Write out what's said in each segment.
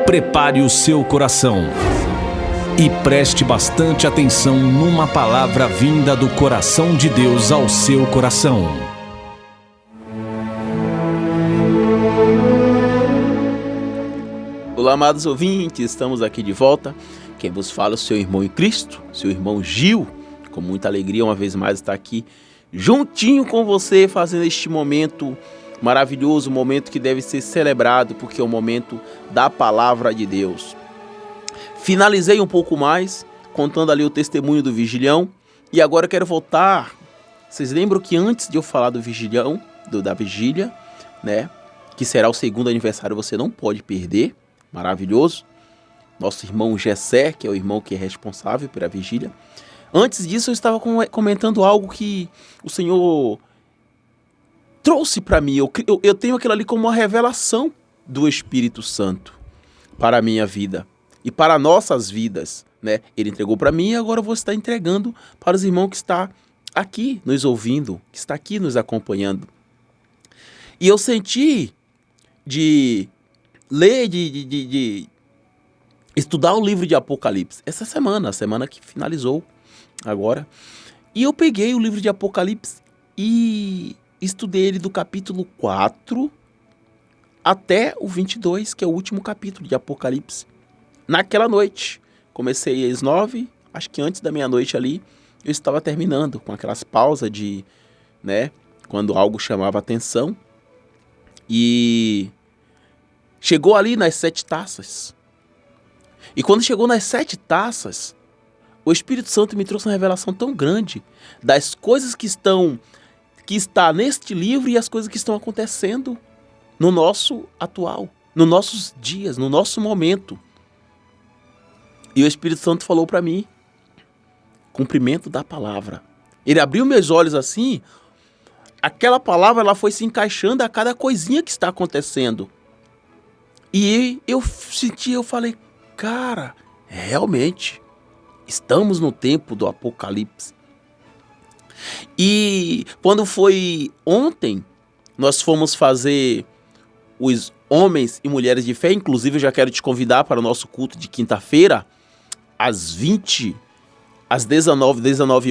Prepare o seu coração e preste bastante atenção numa palavra vinda do coração de Deus ao seu coração. Olá, amados ouvintes, estamos aqui de volta. Quem vos fala é o seu irmão em Cristo, seu irmão Gil. Com muita alegria, uma vez mais, estar aqui juntinho com você, fazendo este momento maravilhoso, um momento que deve ser celebrado, porque é o momento da palavra de Deus. Finalizei um pouco mais, contando ali o testemunho do Vigilhão, e agora eu quero voltar. Vocês lembram que antes de eu falar do Vigilhão, da vigília, né, que será o segundo aniversário, você não pode perder, maravilhoso, nosso irmão Gessé, que é o irmão que é responsável pela vigília. Antes disso, eu estava comentando algo que o Senhor trouxe para mim. Eu tenho aquilo ali como uma revelação do Espírito Santo para a minha vida e para nossas vidas, né? Ele entregou para mim e agora eu vou estar entregando para os irmãos que estão aqui nos ouvindo, que está aqui nos acompanhando. E eu senti de ler, de estudar o livro de Apocalipse essa semana, a semana que finalizou agora. E eu peguei o livro de Apocalipse e estudei ele do capítulo 4 até o 22, que é o último capítulo de Apocalipse. Naquela noite, comecei às 9, acho que antes da meia-noite ali, eu estava terminando com aquelas pausas de, né, quando algo chamava atenção. E chegou ali nas 7 taças. E quando chegou nas 7 taças, o Espírito Santo me trouxe uma revelação tão grande das coisas que está neste livro e as coisas que estão acontecendo no nosso atual, nos nossos dias, no nosso momento. E o Espírito Santo falou para mim, cumprimento da palavra. Ele abriu meus olhos assim, aquela palavra ela foi se encaixando a cada coisinha que está acontecendo. E eu falei, cara, realmente, estamos no tempo do Apocalipse. E quando foi ontem, nós fomos fazer os homens e mulheres de fé. Inclusive, eu já quero te convidar para o nosso culto de quinta-feira, às 19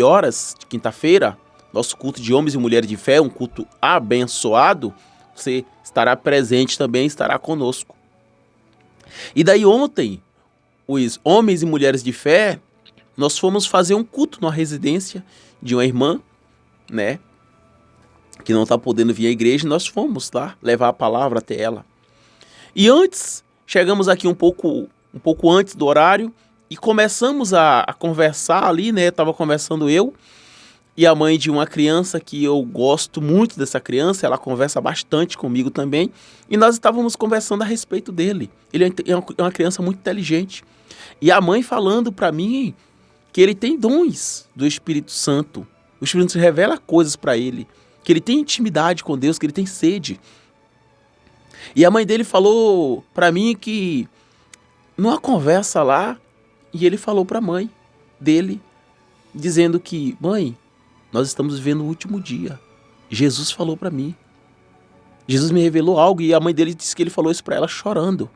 horas de quinta-feira. Nosso culto de homens e mulheres de fé, um culto abençoado. Você estará presente também, estará conosco. E daí ontem, os homens e mulheres de fé, nós fomos fazer um culto numa residência de uma irmã, né, que não está podendo vir à igreja. Nós fomos lá levar a palavra até ela. E antes, chegamos aqui um pouco antes do horário e começamos a conversar ali, né, estava conversando eu e a mãe de uma criança que eu gosto muito dessa criança, ela conversa bastante comigo também, e nós estávamos conversando a respeito dele. Ele é uma criança muito inteligente. E a mãe falando para mim que ele tem dons do Espírito Santo. O Espírito Santo revela coisas para ele, que ele tem intimidade com Deus, que ele tem sede. E a mãe dele falou para mim que numa conversa lá, e ele falou para a mãe dele, dizendo que, mãe, nós estamos vivendo o último dia. Jesus falou para mim. Jesus me revelou algo e a mãe dele disse que ele falou isso para ela chorando.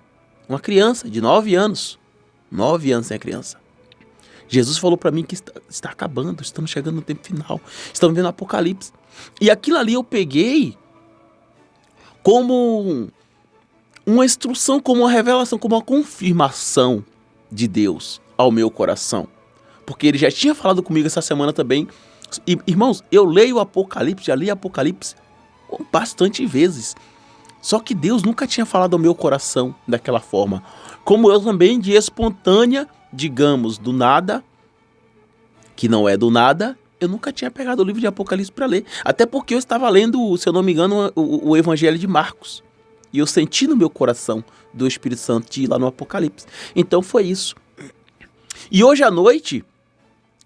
Uma criança de 9 anos. 9 anos é a criança. Jesus falou para mim que está acabando, estamos chegando no tempo final, estamos vendo o Apocalipse. E aquilo ali eu peguei como uma instrução, como uma revelação, como uma confirmação de Deus ao meu coração. Porque ele já tinha falado comigo essa semana também. E, irmãos, eu leio o Apocalipse, já li Apocalipse bastante vezes. Só que Deus nunca tinha falado ao meu coração daquela forma. Como eu também, de espontânea, digamos, do nada, que não é do nada, eu nunca tinha pegado o livro de Apocalipse para ler. Até porque eu estava lendo, se eu não me engano, o Evangelho de Marcos. E eu senti no meu coração do Espírito Santo de ir lá no Apocalipse. Então foi isso. E hoje à noite,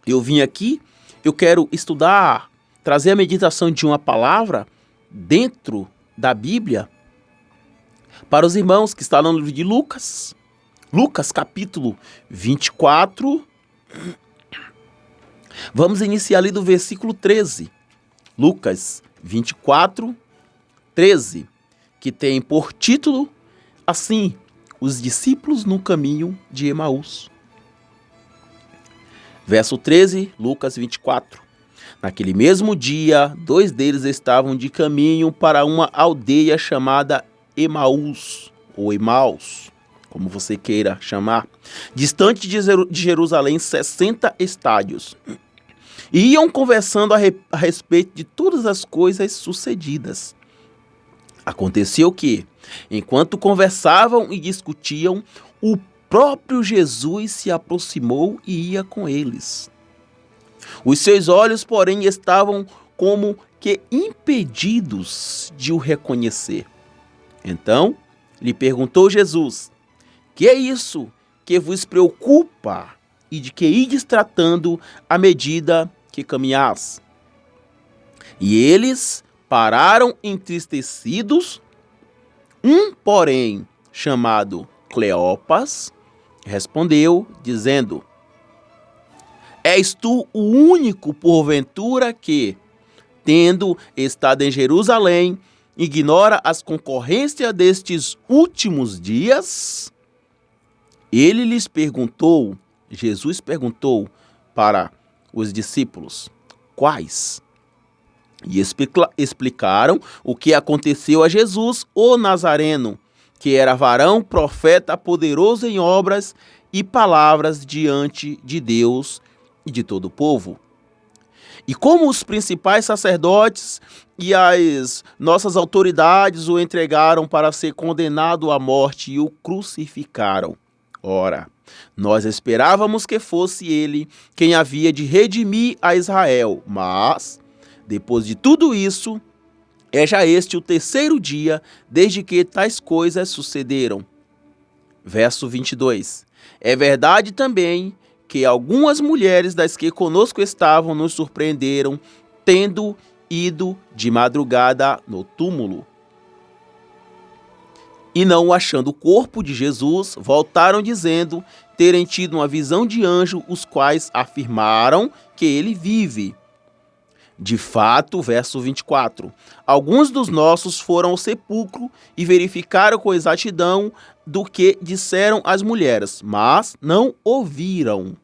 eu vim aqui, eu quero estudar, trazer a meditação de uma palavra dentro da Bíblia para os irmãos que está no livro de Lucas. Lucas capítulo 24. Vamos iniciar ali do versículo 13. Lucas 24, 13. Que tem por título assim: os discípulos no caminho de Emaús. Verso 13, Lucas 24. Naquele mesmo dia, 2 deles estavam de caminho para uma aldeia chamada Emaús, ou Emaus, como você queira chamar, distante de Jerusalém 60 estádios. E iam conversando a respeito de todas as coisas sucedidas. Aconteceu que, enquanto conversavam e discutiam, o próprio Jesus se aproximou e ia com eles. Os seus olhos, porém, estavam como que impedidos de o reconhecer. Então, lhe perguntou Jesus: que é isso que vos preocupa e de que ides tratando à medida que caminhais? E eles pararam entristecidos. Um, porém, chamado Cleopas, respondeu, dizendo: és tu o único, porventura, que, tendo estado em Jerusalém, ignora as concorrências destes últimos dias? Ele lhes perguntou, Jesus perguntou para os discípulos, quais? E explicaram o que aconteceu a Jesus, o Nazareno, que era varão, profeta, poderoso em obras e palavras diante de Deus e de todo o povo. E como os principais sacerdotes e as nossas autoridades o entregaram para ser condenado à morte e o crucificaram. Ora, nós esperávamos que fosse ele quem havia de redimir a Israel, mas, depois de tudo isso, é já este o 3º dia desde que tais coisas sucederam. Verso 22. É verdade também que algumas mulheres das que conosco estavam nos surpreenderam, tendo ido de madrugada no túmulo. E não achando o corpo de Jesus, voltaram dizendo terem tido uma visão de anjo, os quais afirmaram que ele vive. De fato, verso 24, alguns dos nossos foram ao sepulcro e verificaram com exatidão do que disseram as mulheres, mas não ouviram.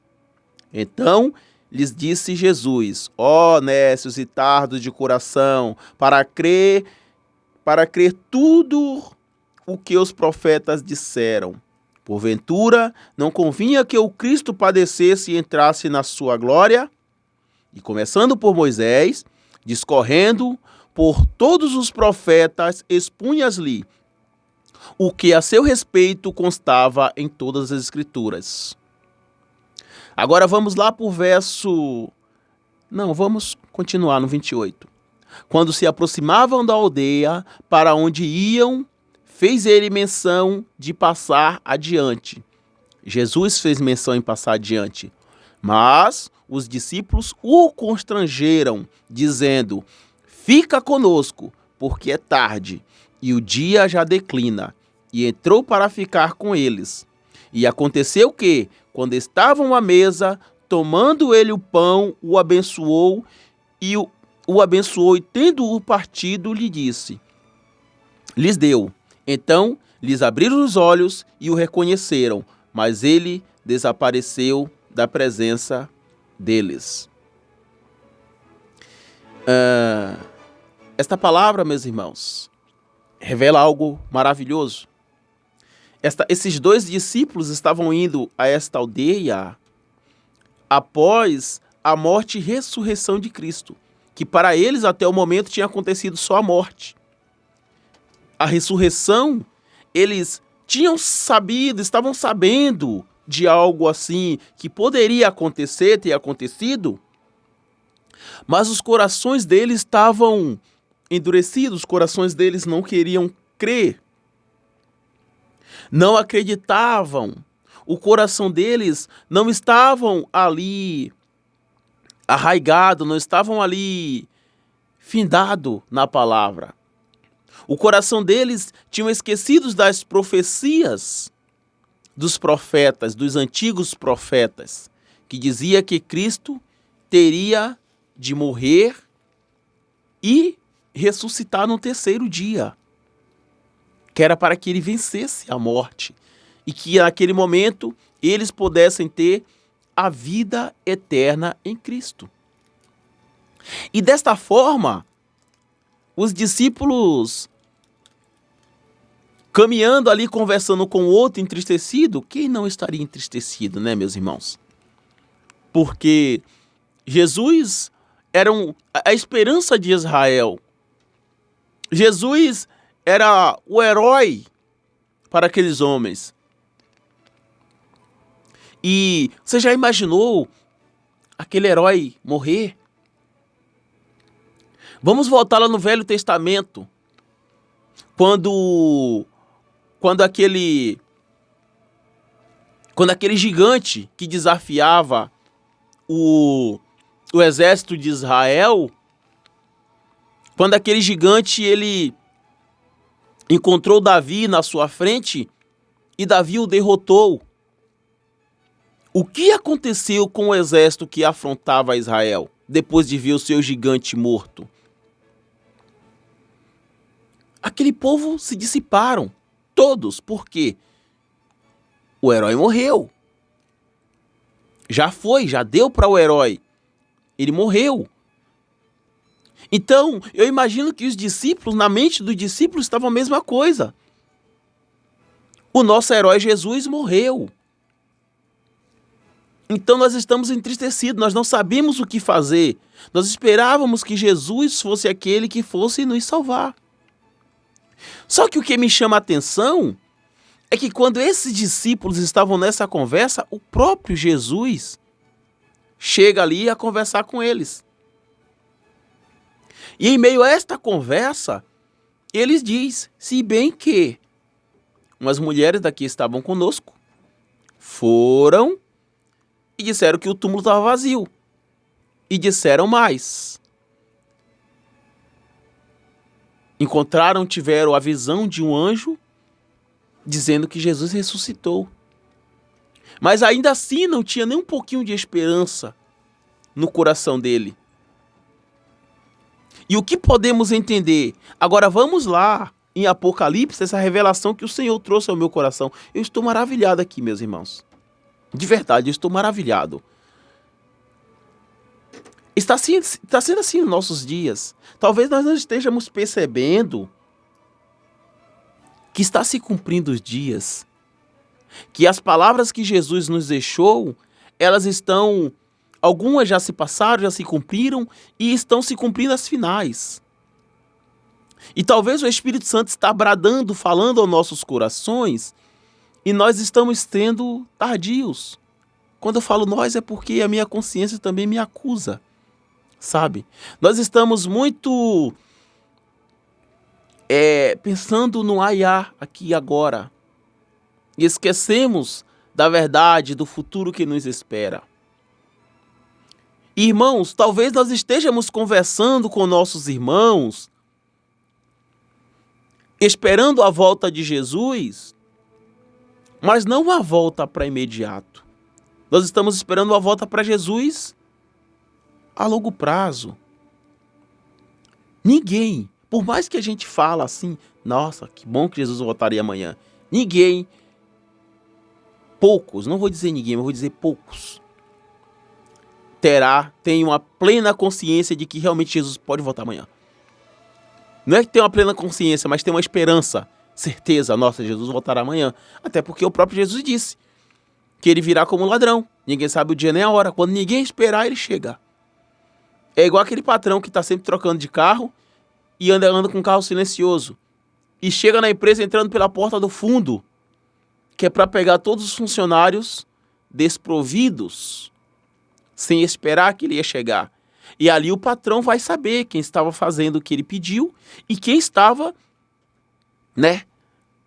Então lhes disse Jesus: ó nécios e tardos de coração, para crer tudo o que os profetas disseram. Porventura, não convinha que o Cristo padecesse e entrasse na sua glória? E começando por Moisés, discorrendo por todos os profetas, expunhas-lhe o que a seu respeito constava em todas as Escrituras. Agora vamos lá para o verso... Não, vamos continuar no 28. Quando se aproximavam da aldeia para onde iam, fez ele menção de passar adiante. Jesus fez menção em passar adiante. Mas os discípulos o constrangeram, dizendo: fica conosco, porque é tarde, e o dia já declina. E entrou para ficar com eles. E aconteceu que, quando estavam à mesa, tomando ele o pão, o abençoou, e tendo-o partido, lhes deu. Então lhes abriram os olhos e o reconheceram, mas ele desapareceu da presença deles. Esta palavra, meus irmãos, revela algo maravilhoso. Esses 2 discípulos estavam indo a esta aldeia após a morte e ressurreição de Cristo, que para eles até o momento tinha acontecido só a morte. A ressurreição, eles estavam sabendo de algo assim que poderia acontecer, ter acontecido, mas os corações deles estavam endurecidos, os corações deles não queriam crer, não acreditavam, o coração deles não estavam ali arraigado, não estavam ali findado na palavra. O coração deles tinham esquecido das profecias dos profetas, dos antigos profetas, que dizia que Cristo teria de morrer e ressuscitar no 3º dia, que era para que ele vencesse a morte, e que naquele momento eles pudessem ter a vida eterna em Cristo. E desta forma, os discípulos, caminhando ali, conversando com o outro entristecido, quem não estaria entristecido, né, meus irmãos? Porque Jesus era a esperança de Israel. Jesus era o herói para aqueles homens. E você já imaginou aquele herói morrer? Vamos voltar lá no Velho Testamento, quando aquele gigante que desafiava o exército de Israel, quando aquele gigante ele encontrou Davi na sua frente e Davi o derrotou. O que aconteceu com o exército que afrontava Israel depois de ver o seu gigante morto? Aquele povo se dissiparam, todos, porque o herói morreu. Já foi, já deu para o herói. Ele morreu. Então, eu imagino que os discípulos, na mente dos discípulos, estava a mesma coisa. O nosso herói Jesus morreu. Então nós estamos entristecidos, nós não sabemos o que fazer. Nós esperávamos que Jesus fosse aquele que fosse nos salvar. Só que o que me chama a atenção é que quando esses discípulos estavam nessa conversa, o próprio Jesus chega ali a conversar com eles. E em meio a esta conversa, eles diz, se bem que umas mulheres daqui estavam conosco, foram e disseram que o túmulo estava vazio. E disseram mais. Tiveram a visão de um anjo dizendo que Jesus ressuscitou. Mas ainda assim não tinha nem um pouquinho de esperança no coração dele. E o que podemos entender? Agora vamos lá em Apocalipse, essa revelação que o Senhor trouxe ao meu coração. Eu estou maravilhado aqui, meus irmãos. De verdade, eu estou maravilhado. Está sendo assim nos nossos dias. Talvez nós não estejamos percebendo que está se cumprindo os dias. Que as palavras que Jesus nos deixou, elas estão... Algumas já se passaram, já se cumpriram e estão se cumprindo as finais. E talvez o Espírito Santo está bradando, falando aos nossos corações e nós estamos sendo tardios. Quando eu falo nós é porque a minha consciência também me acusa. Sabe? Nós estamos muito pensando no aiá aqui e agora. E esquecemos da verdade, do futuro que nos espera. Irmãos, talvez nós estejamos conversando com nossos irmãos, esperando a volta de Jesus, mas não a volta para imediato. Nós estamos esperando a volta para Jesus a longo prazo. Ninguém, por mais que a gente fala assim, nossa, que bom que Jesus voltaria amanhã. Ninguém, poucos, não vou dizer ninguém, mas vou dizer poucos, tem uma plena consciência de que realmente Jesus pode voltar amanhã. Não é que tem uma plena consciência, mas tem uma esperança, certeza, nossa, Jesus voltará amanhã. Até porque o próprio Jesus disse que ele virá como um ladrão. Ninguém sabe o dia nem a hora. Quando ninguém esperar, ele chega. É igual aquele patrão que está sempre trocando de carro e anda com um carro silencioso. E chega na empresa entrando pela porta do fundo, que é para pegar todos os funcionários desprovidos, sem esperar que ele ia chegar. E ali o patrão vai saber quem estava fazendo o que ele pediu e quem estava,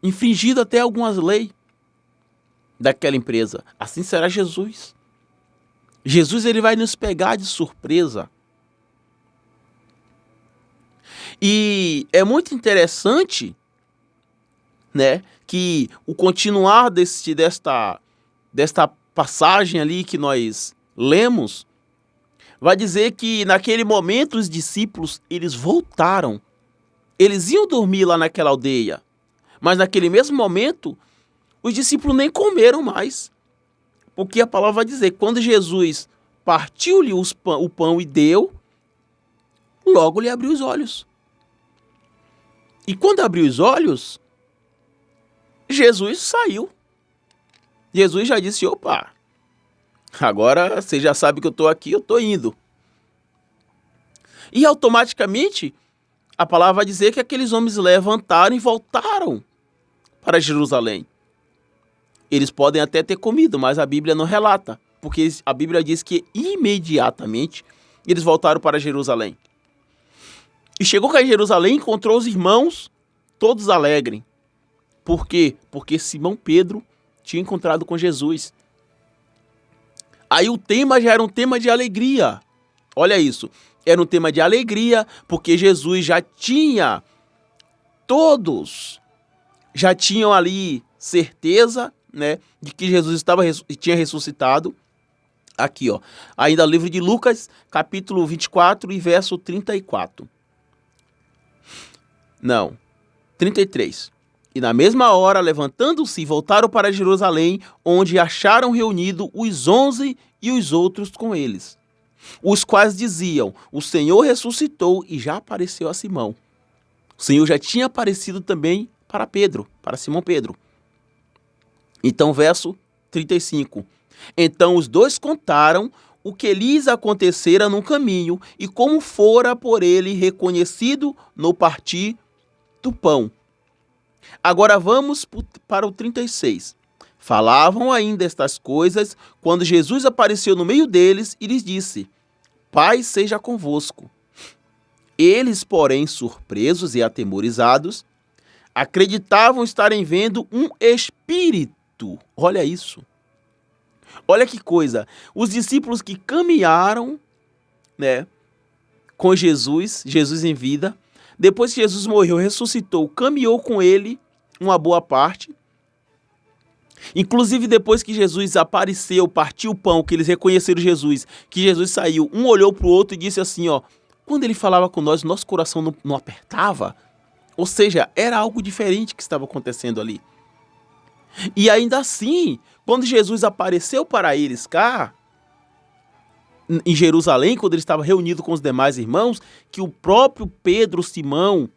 infringindo até algumas leis daquela empresa. Assim será Jesus. Jesus, ele vai nos pegar de surpresa. E é muito interessante, que o continuar desta passagem ali que nós lemos, vai dizer que naquele momento os discípulos, eles voltaram. Eles iam dormir lá naquela aldeia, mas naquele mesmo momento, os discípulos nem comeram mais. Porque a palavra vai dizer, quando Jesus partiu-lhe o pão e deu, logo lhe abriu os olhos. E quando abriu os olhos, Jesus saiu. Jesus já disse, opa, agora você já sabe que eu estou aqui, eu estou indo. E automaticamente, a palavra vai dizer que aqueles homens levantaram e voltaram para Jerusalém. Eles podem até ter comido, mas a Bíblia não relata, porque a Bíblia diz que imediatamente eles voltaram para Jerusalém. E chegou cá em Jerusalém, encontrou os irmãos todos alegres. Por quê? Porque Simão Pedro tinha encontrado com Jesus. Aí o tema já era um tema de alegria. Olha isso. Era um tema de alegria, porque Jesus todos já tinham ali certeza, né, de que Jesus tinha ressuscitado. Aqui, ó, ainda no livro de Lucas, capítulo 24 e verso 34. Não, 33. E na mesma hora, levantando-se, voltaram para Jerusalém, onde acharam reunido os 11 e os outros com eles, os quais diziam, o Senhor ressuscitou e já apareceu a Simão. O Senhor já tinha aparecido também para Pedro, para Simão Pedro. Então, verso 35. Então os dois contaram o que lhes acontecera no caminho e como fora por ele reconhecido no partir do pão. Agora vamos para o 36. Falavam ainda estas coisas quando Jesus apareceu no meio deles e lhes disse, paz seja convosco. Eles, porém, surpresos e atemorizados, acreditavam estarem vendo um espírito. Olha isso. Olha que coisa. Os discípulos que caminharam, né, com Jesus em vida, depois que Jesus morreu, ressuscitou, caminhou com ele uma boa parte. Inclusive depois que Jesus apareceu, partiu o pão, que eles reconheceram Jesus, que Jesus saiu, um olhou para o outro e disse assim, ó, quando ele falava com nós, nosso coração não apertava. Ou seja, era algo diferente que estava acontecendo ali. E ainda assim, quando Jesus apareceu para eles cá, em Jerusalém, quando ele estava reunido com os demais irmãos, que o próprio Pedro Simão,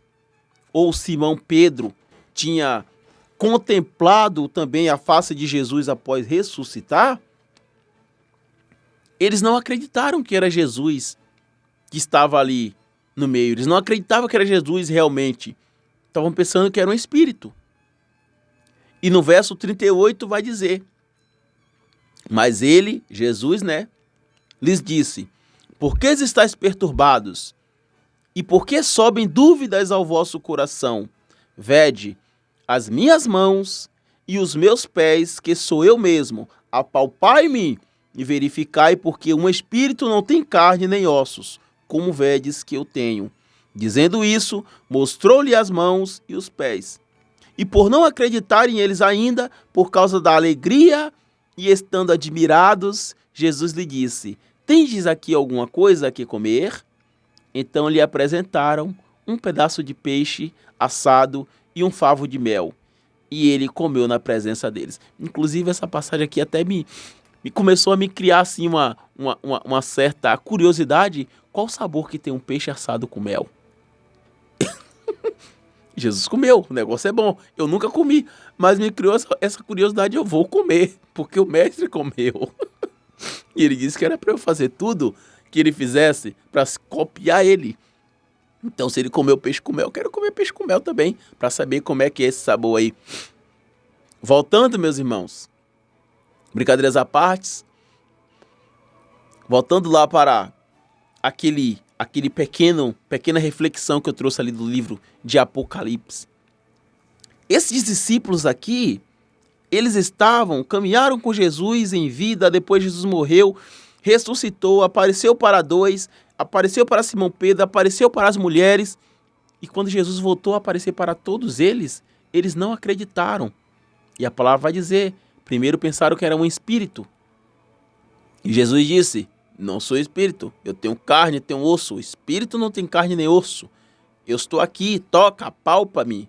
ou Simão Pedro, tinha contemplado também a face de Jesus após ressuscitar, eles não acreditaram que era Jesus que estava ali no meio. Eles não acreditavam que era Jesus realmente. Estavam pensando que era um espírito. E no verso 38 vai dizer, mas ele, Jesus, né, lhes disse, por que estáis perturbados? E por que sobem dúvidas ao vosso coração? Vede as minhas mãos e os meus pés, que sou eu mesmo. Apalpai-me e verificai, porque um espírito não tem carne nem ossos, como vedes que eu tenho. Dizendo isso, mostrou-lhe as mãos e os pés. E por não acreditarem eles ainda, por causa da alegria e estando admirados, Jesus lhe disse, tendes aqui alguma coisa a que comer? Então lhe apresentaram um pedaço de peixe assado e um favo de mel. E ele comeu na presença deles. Inclusive, essa passagem aqui até me começou a me criar assim, uma certa curiosidade. Qual o sabor que tem um peixe assado com mel? Jesus comeu, o negócio é bom. Eu nunca comi, mas me criou essa curiosidade, eu vou comer, porque o mestre comeu. E ele disse que era para eu fazer tudo que ele fizesse para copiar ele. Então, se ele comeu peixe com mel, eu quero comer peixe com mel também, para saber como é que é esse sabor aí. Voltando, meus irmãos, brincadeiras à parte, voltando lá para aquele pequena reflexão que eu trouxe ali do livro de Apocalipse. Esses discípulos aqui, eles caminharam com Jesus em vida, depois Jesus morreu, ressuscitou, apareceu para dois, apareceu para Simão Pedro, apareceu para as mulheres, e quando Jesus voltou a aparecer para todos eles, eles não acreditaram. E a palavra vai dizer, primeiro pensaram que era um espírito. E Jesus disse, não sou espírito, eu tenho carne, tenho osso, o espírito não tem carne nem osso. Eu estou aqui, toca, apalpa-me.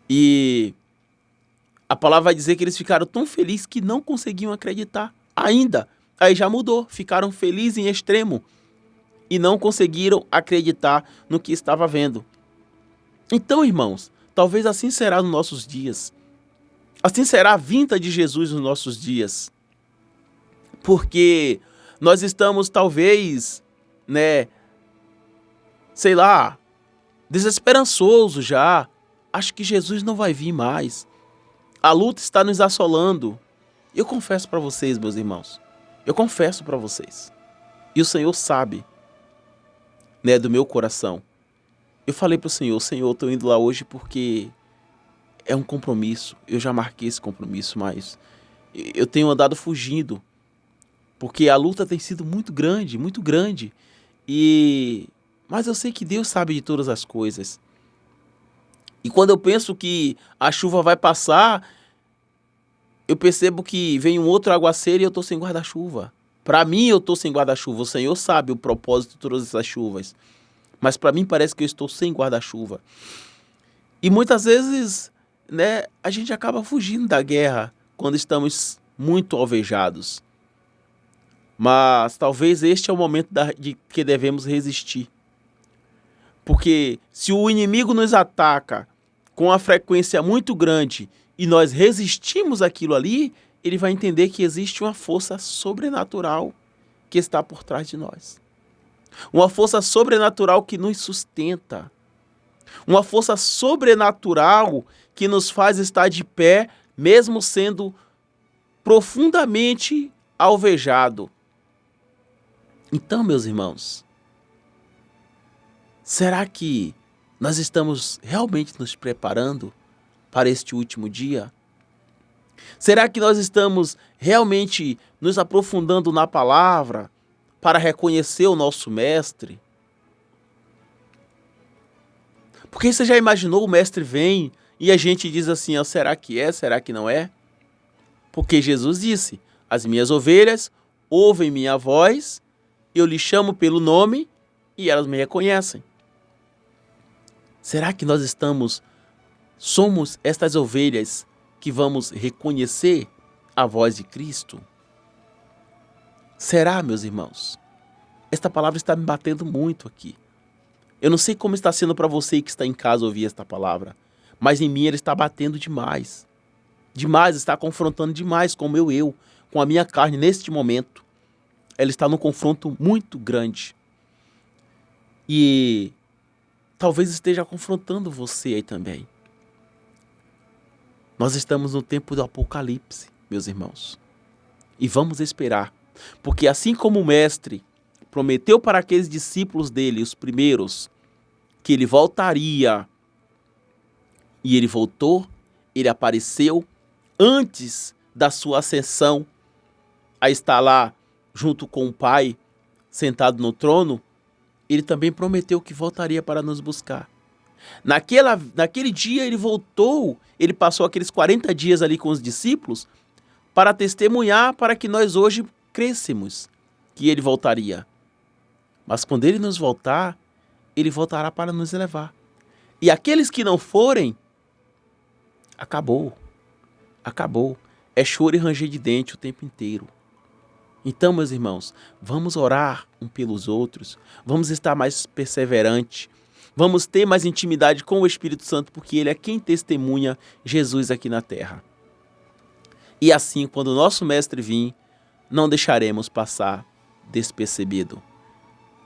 E A palavra vai dizer que eles ficaram tão felizes que não conseguiam acreditar ainda. Aí já mudou, ficaram felizes em extremo e não conseguiram acreditar no que estava vendo. Então, irmãos, talvez assim será nos nossos dias. Assim será a vinda de Jesus nos nossos dias. Porque nós estamos talvez, desesperançosos já. Acho que Jesus não vai vir mais. A luta está nos assolando. Eu confesso para vocês, meus irmãos. Eu confesso para vocês. E o Senhor sabe, do meu coração. Eu falei para o Senhor, eu estou indo lá hoje porque é um compromisso. Eu já marquei esse compromisso, mas eu tenho andado fugindo. Porque a luta tem sido muito grande, muito grande. Mas eu sei que Deus sabe de todas as coisas. E quando eu penso que a chuva vai passar, eu percebo que vem um outro aguaceiro e eu estou sem guarda-chuva. Para mim, eu estou sem guarda-chuva. O Senhor sabe o propósito de todas essas chuvas. Mas para mim parece que eu estou sem guarda-chuva. E muitas vezes, a gente acaba fugindo da guerra quando estamos muito alvejados. Mas talvez este é o momento de que devemos resistir. Porque se o inimigo nos ataca com uma frequência muito grande e nós resistimos aquilo ali, ele vai entender que existe uma força sobrenatural que está por trás de nós. Uma força sobrenatural que nos sustenta. Uma força sobrenatural que nos faz estar de pé, mesmo sendo profundamente alvejado. Então, meus irmãos, será que nós estamos realmente nos preparando para este último dia? Será que nós estamos realmente nos aprofundando na palavra para reconhecer o nosso mestre? Porque você já imaginou, o mestre vem e a gente diz assim, será que é, será que não é? Porque Jesus disse, as minhas ovelhas ouvem minha voz, eu lhes chamo pelo nome e elas me reconhecem. Será que nós somos estas ovelhas que vamos reconhecer a voz de Cristo? Será, meus irmãos? Esta palavra está me batendo muito aqui. Eu não sei como está sendo para você que está em casa ouvir esta palavra, mas em mim ela está batendo demais. Demais, está confrontando demais com o meu eu, com a minha carne neste momento. Ela está num confronto muito grande. E talvez esteja confrontando você aí também. Nós estamos no tempo do Apocalipse, meus irmãos. E vamos esperar. Porque assim como o Mestre prometeu para aqueles discípulos dele, os primeiros, que ele voltaria. E ele voltou, ele apareceu antes da sua ascensão a estar lá junto com o Pai, sentado no trono. Ele também prometeu que voltaria para nos buscar. Naquele dia ele voltou, ele passou aqueles 40 dias ali com os discípulos para testemunhar, para que nós hoje crêssemos que ele voltaria. Mas quando ele nos voltar, ele voltará para nos levar. E aqueles que não forem, acabou. Acabou. É choro e ranger de dente o tempo inteiro. Então, meus irmãos, vamos orar um pelos outros, vamos estar mais perseverantes, vamos ter mais intimidade com o Espírito Santo, porque ele é quem testemunha Jesus aqui na terra. E assim, quando o nosso Mestre vir, não deixaremos passar despercebido.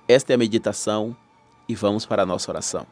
Esta é a meditação e vamos para a nossa oração.